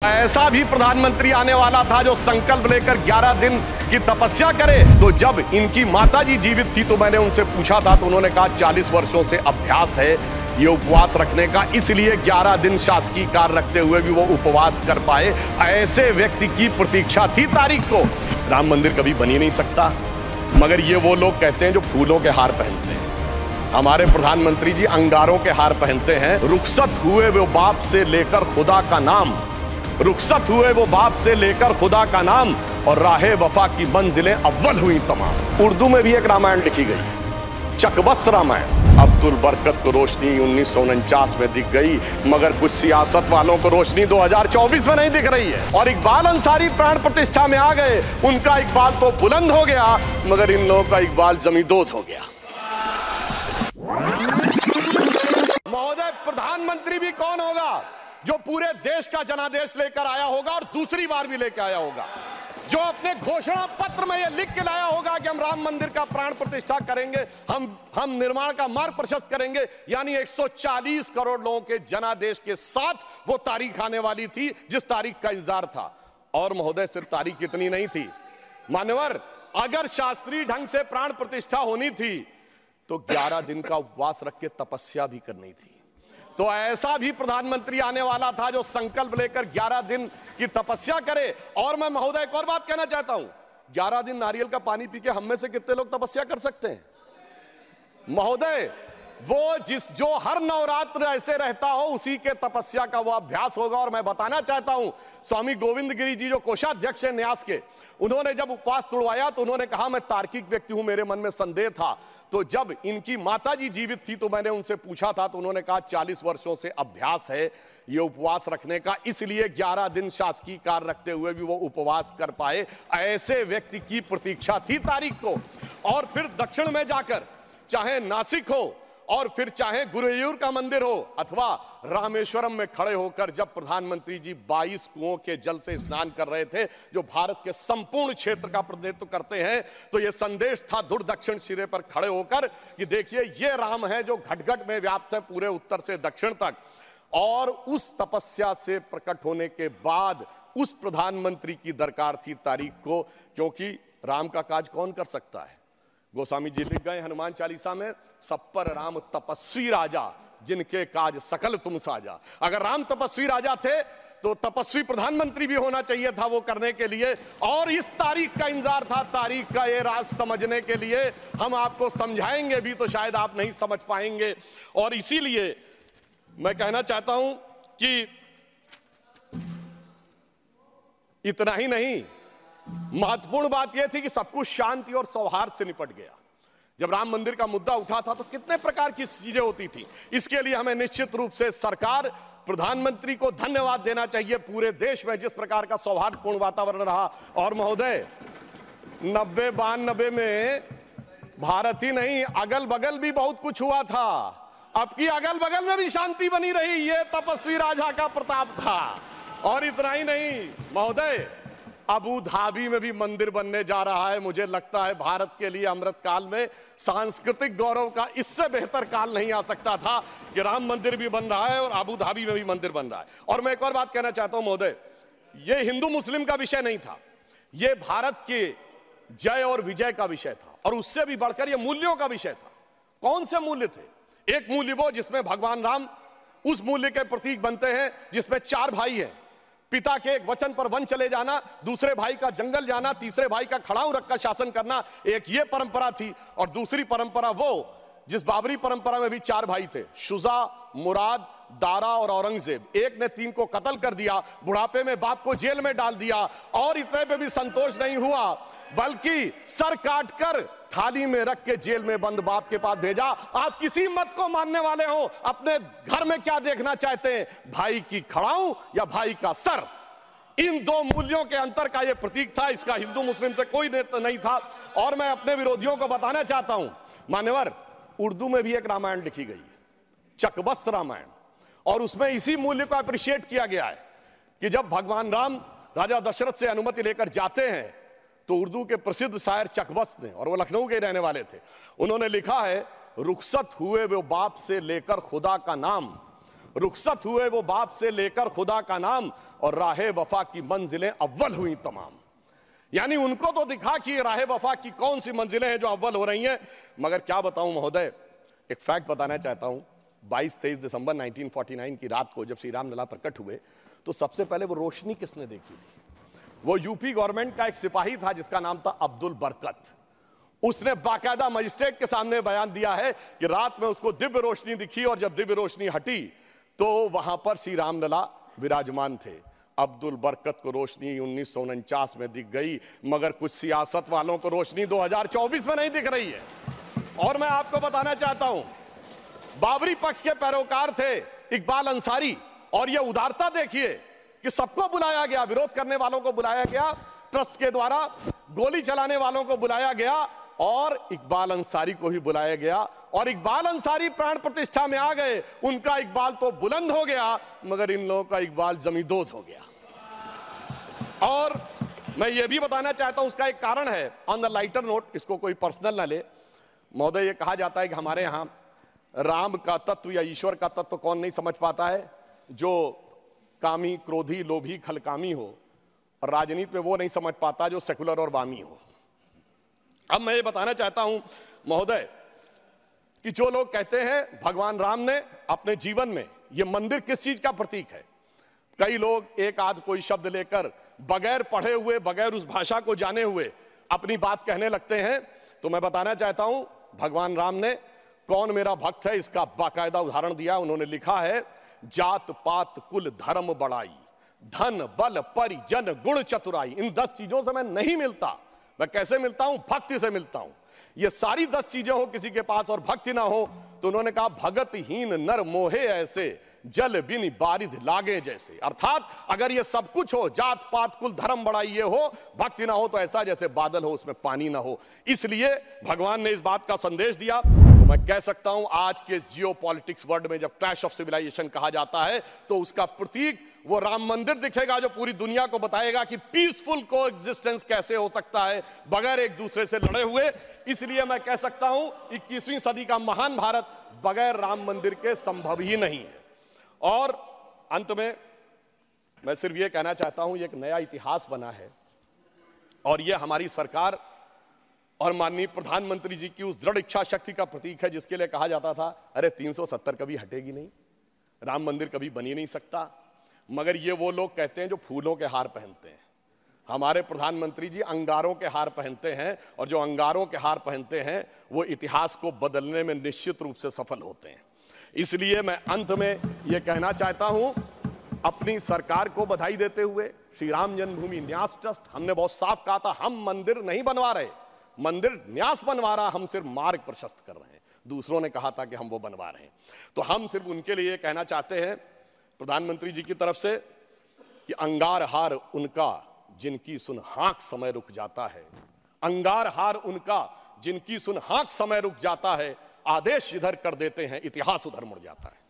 ऐसा भी प्रधानमंत्री आने वाला था जो संकल्प लेकर 11 दिन की तपस्या करे। तो जब इनकी माताजी जीवित थी तो मैंने उनसे पूछा था, तो उन्होंने कहा 40 वर्षों से अभ्यास है ये उपवास रखने का, इसलिए 11 दिन शासकीय कार्य रखते हुए भी वो उपवास कर पाए। ऐसे व्यक्ति की प्रतीक्षा थी तारीख को। राम मंदिर कभी बन ही नहीं सकता, मगर ये वो लोग कहते हैं जो फूलों के हार पहनते हैं। हमारे प्रधानमंत्री जी अंगारों के हार पहनते हैं। रुखसत हुए वो बाप से लेकर खुदा का नाम, रुखसत हुए वो बाप से लेकर खुदा का नाम, और राहे वफा की मंजिलें अव्वल हुई तमाम। उर्दू में भी एक रामायण लिखी गई, चकबस्त रामायण। अब्दुल बरकत को रोशनी 1949 में दिख गई, मगर कुछ सियासत वालों को रोशनी 2024 में नहीं दिख रही है। और इकबाल अंसारी प्राण प्रतिष्ठा में आ गए, उनका इकबाल तो बुलंद हो गया, मगर इन लोगों का इकबाल जमींदोज हो गया। महोदय, प्रधानमंत्री भी कौन होगा जो पूरे देश का जनादेश लेकर आया होगा और दूसरी बार भी लेकर आया होगा, जो अपने घोषणा पत्र में यह लिख के लाया होगा कि हम राम मंदिर का प्राण प्रतिष्ठा करेंगे, हम निर्माण का मार्ग प्रशस्त करेंगे। यानी 140 करोड़ लोगों के जनादेश के साथ वो तारीख आने वाली थी जिस तारीख का इंतजार था। और महोदय, सिर्फ तारीख इतनी नहीं थी मान्यवर, अगर शास्त्रीय ढंग से प्राण प्रतिष्ठा होनी थी तो 11 दिन का उपवास रख के तपस्या भी करनी थी। तो ऐसा भी प्रधानमंत्री आने वाला था जो संकल्प लेकर 11 दिन की तपस्या करे। और मैं महोदय एक और बात कहना चाहता हूं, 11 दिन नारियल का पानी पी के हम में से कितने लोग तपस्या कर सकते हैं? महोदय, वो जो हर नवरात्र ऐसे रहता हो उसी के तपस्या का वो अभ्यास होगा। और मैं बताना चाहता हूं, स्वामी गोविंद गिरी जी जो कोषाध्यक्ष हैं न्यास के, उन्होंने जब उपवास तोड़वाया तो उन्होंने कहा मैं तार्किक व्यक्ति हूं, मेरे मन में संदेह था। तो जब इनकी माताजी जीवित थी तो मैंने उनसे पूछा था, तो उन्होंने कहा 40 वर्षों से अभ्यास है ये उपवास रखने का, इसलिए 11 दिन शासकीय कार्य रखते हुए भी वो उपवास कर पाए। ऐसे व्यक्ति की प्रतीक्षा थी तारीख को। और फिर दक्षिण में जाकर, चाहे नासिक हो और फिर चाहे गुरुवायूर का मंदिर हो अथवा रामेश्वरम में खड़े होकर जब प्रधानमंत्री जी 22 कुओं के जल से स्नान कर रहे थे, जो भारत के संपूर्ण क्षेत्र का प्रतिनिधित्व करते हैं, तो यह संदेश था दूर दक्षिण सिरे पर खड़े होकर कि देखिए ये राम है जो घट-घट में व्याप्त है पूरे उत्तर से दक्षिण तक। और उस तपस्या से प्रकट होने के बाद उस प्रधानमंत्री की दरकार थी तारीख को, क्योंकि राम का काज कौन कर सकता है? गोस्वामी जी लिख गए हनुमान चालीसा में, सब पर राम तपस्वी राजा, जिनके काज सकल तुम साजा। अगर राम तपस्वी राजा थे तो तपस्वी प्रधानमंत्री भी होना चाहिए था वो करने के लिए। और इस तारीख का इंतजार था, तारीख का ये राज समझने के लिए। हम आपको समझाएंगे भी तो शायद आप नहीं समझ पाएंगे। और इसीलिए मैं कहना चाहता हूं कि इतना ही नहीं, महत्वपूर्ण बात यह थी कि सब कुछ शांति और सौहार्द से निपट गया। जब राम मंदिर का मुद्दा उठा था तो कितने प्रकार की चीजें होती थी। इसके लिए हमें निश्चित रूप से सरकार, प्रधानमंत्री को धन्यवाद देना चाहिए। पूरे देश में जिस प्रकार का सौहार्दपूर्ण वातावरण रहा। और महोदय, 90-92 में भारत ही नहीं अगल बगल भी बहुत कुछ हुआ था। अब की अगल बगल में भी शांति बनी रही, ये तपस्वी राजा का प्रताप था। और इतना ही नहीं महोदय, अबू धाबी में भी मंदिर बनने जा रहा है। मुझे लगता है भारत के लिए अमृत काल में सांस्कृतिक गौरव का इससे बेहतर काल नहीं आ सकता था कि राम मंदिर भी बन रहा है और अबू धाबी में भी मंदिर बन रहा है। और मैं एक और बात कहना चाहता हूं महोदय, ये हिंदू मुस्लिम का विषय नहीं था, ये भारत के जय और विजय का विषय था। और उससे भी बढ़कर ये मूल्यों का विषय था। कौन से मूल्य थे? एक मूल्य वो जिसमें भगवान राम उस मूल्य के प्रतीक बनते हैं जिसमें 4 भाई हैं, पिता के एक वचन पर वन चले जाना, दूसरे भाई का जंगल जाना, तीसरे भाई का खड़ाऊ रखकर शासन करना, एक ये परंपरा थी। और दूसरी परंपरा वो जिस बाबरी परंपरा में भी 4 भाई थे, शुजा, मुराद, दारा और औरंगजेब। एक ने 3 को कत्ल कर दिया, बुढ़ापे में बाप को जेल में डाल दिया। और इतने पे भी संतोष नहीं हुआ, बल्कि सर काटकर थाली में रख के जेल में बंद बाप के पास भेजा। आप किसी मत को मानने वाले हो, अपने घर में क्या देखना चाहते हैं, भाई की खड़ाऊ या भाई का सर? इन 2 मूल्यों के अंतर का यह प्रतीक था। इसका हिंदू मुस्लिम से कोई नहीं था। और मैं अपने विरोधियों को बताना चाहता हूं मान्यवर, उर्दू में भी एक रामायण लिखी गई है, चकबस्त रामायण। और उसमें इसी मूल्य को अप्रिशिएट किया गया है कि जब भगवान राम राजा दशरथ से अनुमति लेकर जाते हैं तो उर्दू के प्रसिद्ध शायर चकबस्त ने, और वो लखनऊ के रहने वाले थे, उन्होंने लिखा है, रुखसत हुए वो बाप से लेकर खुदा का नाम, रुखसत हुए वो बाप से लेकर खुदा का नाम, और राहे वफा की मंजिलें अव्वल हुई तमाम। यानी उनको तो दिखा कि राहे वफा की कौन सी मंजिलें हैं जो अव्वल हो रही हैं। मगर क्या बताऊं महोदय, एक फैक्ट बताना चाहता हूं। 22-23 दिसंबर 1949 की रात को जब श्री राम लला प्रकट हुए तो सबसे पहले वो रोशनी किसने देखी थी? वो यूपी गवर्नमेंट का एक सिपाही था जिसका नाम था अब्दुल बरकत। उसने बाकायदा मजिस्ट्रेट के सामने बयान दिया है कि रात में उसको दिव्य रोशनी दिखी, और जब दिव्य रोशनी हटी तो वहां पर श्री राम लला विराजमान थे। अब्दुल बरकत को रोशनी 1949 में दिख गई, मगर कुछ सियासत वालों को रोशनी 2024 में नहीं दिख रही है। और मैं आपको बताना चाहता हूं, बाबरी पक्ष के पैरोकार थे इकबाल अंसारी, और यह उदारता देखिए कि सबको बुलाया गया, विरोध करने वालों को बुलाया गया, ट्रस्ट के द्वारा गोली चलाने वालों को बुलाया गया, और इकबाल अंसारी को भी बुलाया गया। और इकबाल अंसारी प्राण प्रतिष्ठा में आ गए। उनका इकबाल तो बुलंद हो गया, मगर इन लोगों का इकबाल जमींदोज हो गया। और मैं ये भी बताना चाहता हूं, उसका एक कारण है। ऑन द लाइटर नोट, इसको कोई पर्सनल ना ले महोदय, ये कहा जाता है कि हमारे यहां राम का तत्व या ईश्वर का तत्व कौन नहीं समझ पाता है? जो कामी, क्रोधी, लोभी, खलकामी हो। और राजनीति में वो नहीं समझ पाता जो सेकुलर और वामी हो। अब मैं ये बताना चाहता हूं महोदय कि जो लोग कहते हैं भगवान राम ने अपने जीवन में, ये मंदिर किस चीज का प्रतीक है? कई लोग एक आध कोई शब्द लेकर बगैर पढ़े हुए, बगैर उस भाषा को जाने हुए अपनी बात कहने लगते हैं। तो मैं बताना चाहता हूं, भगवान राम ने कौन मेरा भक्त है इसका बाकायदा उदाहरण दिया। उन्होंने लिखा है, जात पात कुल धर्म बड़ाई, धन बल परिजन गुण चतुराई। इन 10 चीजों से मैं नहीं मिलता। मैं कैसे मिलता हूं? भक्ति से मिलता हूं। ये सारी 10 चीजें हो किसी के पास और भक्ति ना हो, तो उन्होंने कहा, भगतहीन नर मोहे ऐसे, जल बिन बारिध लागे जैसे। अर्थात अगर ये सब कुछ हो, जात पात कुल धर्म बड़ाई ये हो, भक्ति ना हो, तो ऐसा जैसे बादल हो उसमें पानी ना हो। इसलिए भगवान ने इस बात का संदेश दिया। तो मैं कह सकता हूं, आज के जियोपॉलिटिक्स वर्ल्ड में जब क्लैश ऑफ सिविलाइजेशन कहा जाता है, तो उसका प्रतीक वो राम मंदिर दिखेगा, जो पूरी दुनिया को बताएगा कि पीसफुल कोएग्जिस्टेंस कैसे हो सकता है बगैर एक दूसरे से लड़े हुए। इसलिए मैं कह सकता हूं, 21वीं सदी का महान भारत बगैर राम मंदिर के संभव ही नहीं है। और अंत में मैं सिर्फ ये कहना चाहता हूं, ये एक नया इतिहास बना है, और ये हमारी सरकार और माननीय प्रधानमंत्री जी की उस दृढ़ इच्छा शक्ति का प्रतीक है, जिसके लिए कहा जाता था, अरे 370 कभी हटेगी नहीं, राम मंदिर कभी बन ही नहीं सकता। मगर ये वो लोग कहते हैं जो फूलों के हार पहनते हैं। हमारे प्रधानमंत्री जी अंगारों के हार पहनते हैं, और जो अंगारों के हार पहनते हैं वो इतिहास को बदलने में निश्चित रूप से सफल होते हैं। इसलिए मैं अंत में ये कहना चाहता हूं, अपनी सरकार को बधाई देते हुए, श्री राम जन्मभूमि न्यास ट्रस्ट, हमने बहुत साफ कहा था, हम मंदिर नहीं बनवा रहे, मंदिर न्यास बनवा रहा, हम सिर्फ मार्ग प्रशस्त कर रहे हैं। दूसरों ने कहा था कि हम वो बनवा रहे हैं। तो हम सिर्फ उनके लिए कहना चाहते हैं प्रधानमंत्री जी की तरफ से कि अंगार हार उनका जिनकी सुन हाँक समय रुक जाता है, अंगार हार उनका जिनकी सुन हाँक समय रुक जाता है, आदेश इधर कर देते हैं इतिहास उधर मुड़ जाता है।